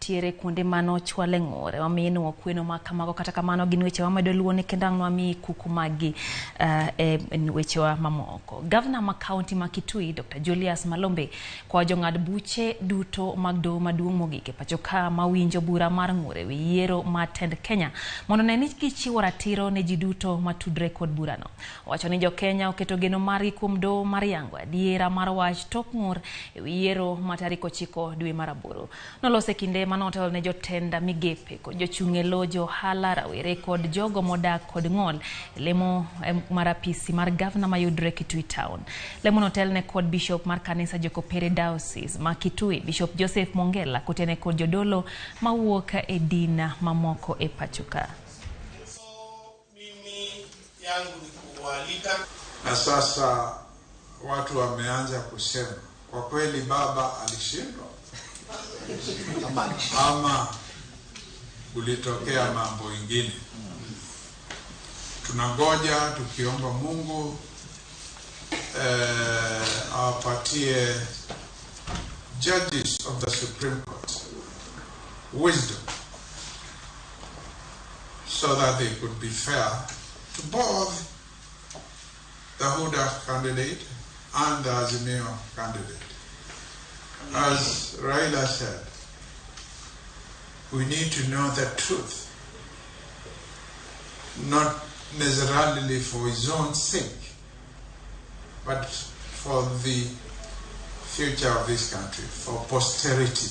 nitiere kuonde mano chwale ng'ore wamino wakweno makamago kata kamano gin weche wamedo luone kendang' wami kuku magi weche wa mamoko. Governor ma county ma Kitui Dr. Julius Malombe kwa jong'ad buche duto mag Doho maduong' mogik e pacho ka mawinjo bura mar ng'ure wi yiero mar tend Kenya mondo ne ni gichiwo ratiro ne ji duto matudre kod burano. Owacho ni jo Kenya oketo geno margi kuom Doho mar yango adiera mar wach tok ng'ur e wi yiero ma tarik 9 dwe mar aboro. Nolose kinde manotelo ne jotenda migepe kod jochung' e lo johala rawere kod jogo modak kod ng'ol lemo mar apisi mar gavana mayudre Kitui Town. Lemo notel ne kod bishop mar kanisa Jokopere Diocese ma Kitui Bishop Joseph Mongela kotene kod jodolo mawuok e dina mamoko e pachuka. Mimi yangu ni kualika na sasa watu wameanza kusema kwa kweli baba alishindwa ama kulitokea mambo ingine. Tunangoja tukiomba Mungu awapatie judges of the Supreme Court wisdom so that they could be fair to both the Huda candidate and the Azimio candidate. As Raila said, we need to know the truth, not necessarily for his own sake, but for the future of this country, for posterity.